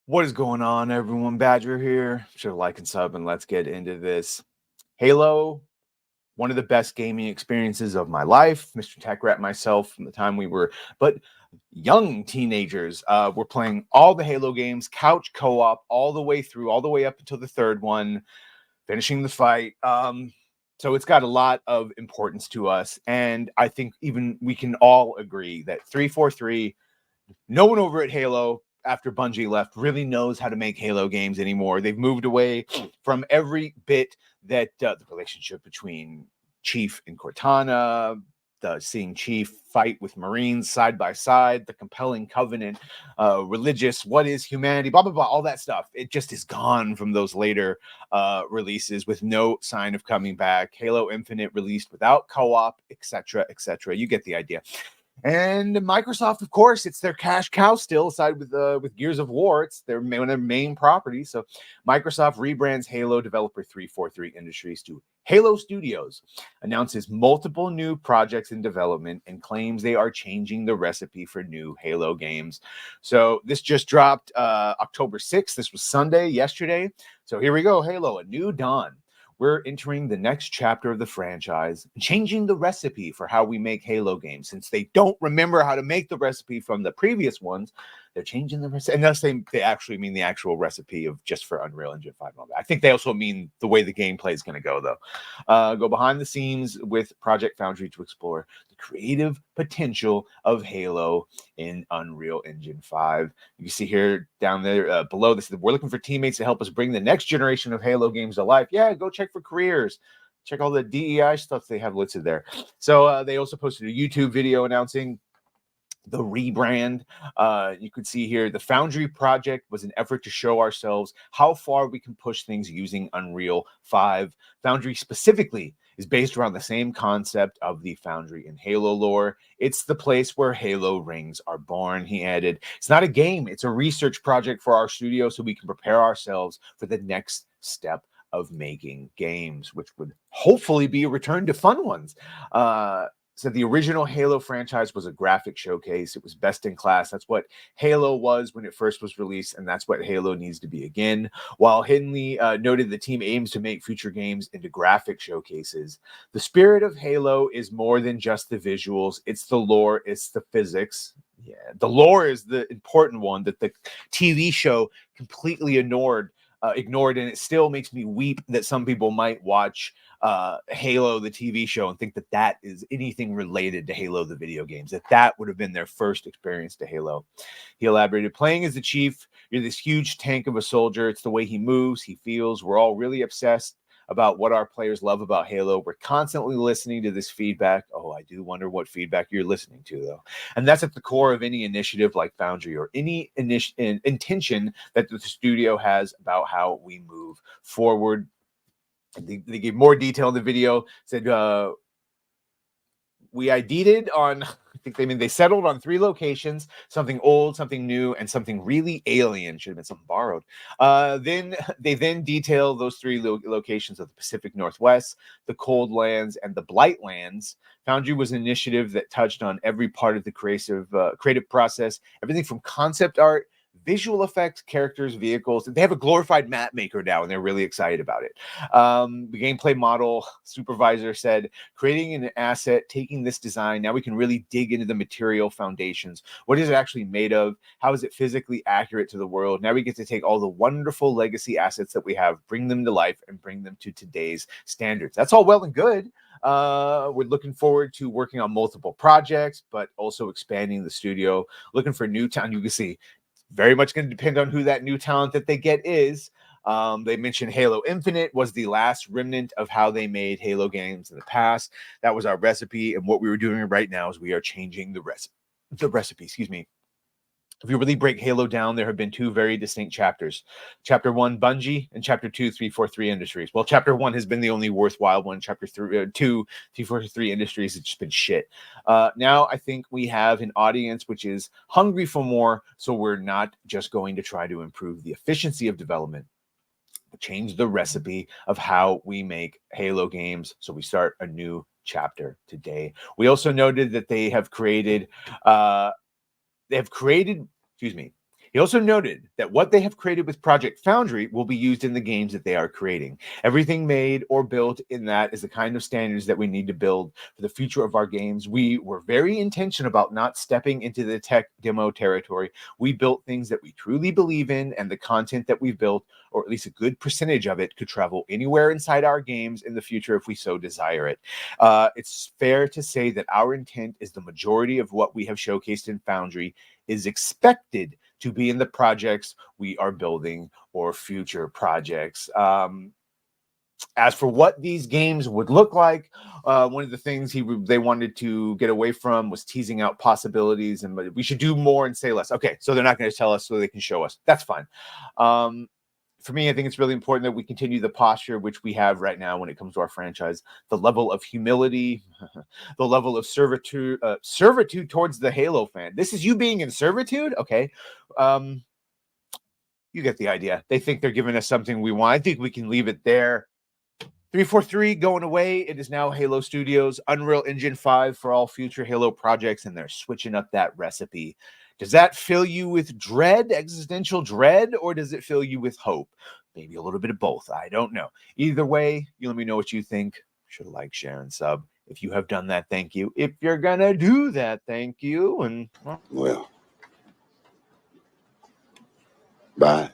What is going on, everyone? Badger here. Should like and sub, and let's get into this. Halo, one of the best gaming experiences of my life. Mr. Tech Rat, myself, from the time we were but young teenagers, we're playing all the Halo games, couch co-op, all the way through, all the way up until the third one, finishing the fight. So it's got a lot of importance to us, and I think even we can all agree that 343. No one over at Halo, after Bungie left, really knows how to make Halo games anymore. They've moved away from every bit that the relationship between Chief and Cortana, the seeing Chief fight with Marines side by side, the compelling covenant, religious, what is humanity, blah, blah, blah, all that stuff. It just is gone from those later releases with no sign of coming back. Halo Infinite released without co-op, etc., etc. You get the idea. And Microsoft, of course, it's their cash cow still, aside with Gears of War. It's one of their main properties. So Microsoft rebrands Halo developer 343 Industries to Halo Studios, announces multiple new projects in development, and claims they are changing the recipe for new Halo games. So this just dropped October 6th. This was Sunday, yesterday. So here we go, Halo, a new dawn. We're entering the next chapter of the franchise, changing the recipe for how we make Halo games. Since they don't remember how to make the recipe from the previous ones, they're changing the recipe. And thus they actually mean the actual recipe of just for Unreal Engine 5 and all that. I think they also mean the way the gameplay is going to go, though. Go behind the scenes with Project Foundry to explore the creative potential of Halo in Unreal Engine 5. You can see here down there below this, we're looking for teammates to help us bring the next generation of Halo games to life. Yeah, go check for careers. Check all the DEI stuff they have listed there. So they also posted a YouTube video announcing the rebrand. You could see here the Foundry project was an effort to show ourselves how far we can push things using Unreal 5. Foundry specifically is based around the same concept of the Foundry in Halo lore. It's the place where Halo rings are born, he added. It's not a game, it's a research project for our studio so we can prepare ourselves for the next step of making games, which would hopefully be a return to fun ones. So the original Halo franchise was a graphic showcase. It was best in class. That's what Halo was when it first was released, and that's what Halo needs to be again. While Hindley noted the team aims to make future games into graphic showcases, the spirit of Halo is more than just the visuals. It's the lore. It's the physics. Yeah, the lore is the important one that the TV show completely ignored, and it still makes me weep that some people might watch Halo, the TV show, and think that that is anything related to Halo, the video games, that would have been their first experience to Halo. He elaborated, playing as the Chief, you're this huge tank of a soldier. It's the way he moves, he feels. We're all really obsessed about what our players love about Halo. We're constantly listening to this feedback. Oh, I do wonder what feedback you're listening to, though. And that's at the core of any initiative like Foundry or any intention that the studio has about how we move forward. They gave more detail in the video. Said we ID'd on, I think they settled on 3 locations: something old, something new, and something really alien. Should have been something borrowed. Then they detail those 3 locations of the Pacific Northwest, the Cold Lands, and the Blight Lands. Foundry was an initiative that touched on every part of the creative process, everything from concept art, visual effects, characters, vehicles. They have a glorified map maker now, and they're really excited about it. The gameplay model supervisor said, creating an asset, taking this design, now we can really dig into the material foundations. What is it actually made of? How is it physically accurate to the world? Now we get to take all the wonderful legacy assets that we have, bring them to life, and bring them to today's standards. That's all well and good. We're looking forward to working on multiple projects, but also expanding the studio, looking for new talent. You can see very much going to depend on who that new talent that they get is. They mentioned Halo Infinite was the last remnant of how they made Halo games in the past. That was our recipe, and what we were doing right now is we are changing the recipe. Excuse me. If you really break Halo down, there have been 2 very distinct chapters. Chapter 1, Bungie, and Chapter 2, 343 Industries. Well, Chapter 1 has been the only worthwhile one. Chapter 2, 343 Industries, it's just been shit. Now I think we have an audience which is hungry for more, so we're not just going to try to improve the efficiency of development, but change the recipe of how we make Halo games. So we start a new chapter today. We also noted that they have created, excuse me. He also noted that what they have created with Project Foundry will be used in the games that they are creating. Everything made or built in that is the kind of standards that we need to build for the future of our games. We were very intentional about not stepping into the tech demo territory. We built things that we truly believe in, and the content that we've built, or at least a good percentage of it, could travel anywhere inside our games in the future if we so desire it. It's fair to say that our intent is the majority of what we have showcased in Foundry is expected to be in the projects we are building or future projects. As for what these games would look like, one of the things they wanted to get away from was teasing out possibilities, and we should do more and say less. Okay, so they're not going to tell us so they can show us. That's fine. For me, I think it's really important that we continue the posture which we have right now when it comes to our franchise, the level of humility, the level of servitude towards the Halo fan. This is you being in servitude, okay? You get the idea. They think they're giving us something we want. I think we can leave it there. 343 going away. It is now Halo Studios, Unreal Engine 5 for all future Halo projects, and they're switching up that recipe. Does that fill you with dread, existential dread, or does it fill you with hope? Maybe a little bit of both. I don't know. Either way, you let me know what you think. Should like, share, and sub. If you have done that, thank you. If you're going to do that, thank you. And well, bye.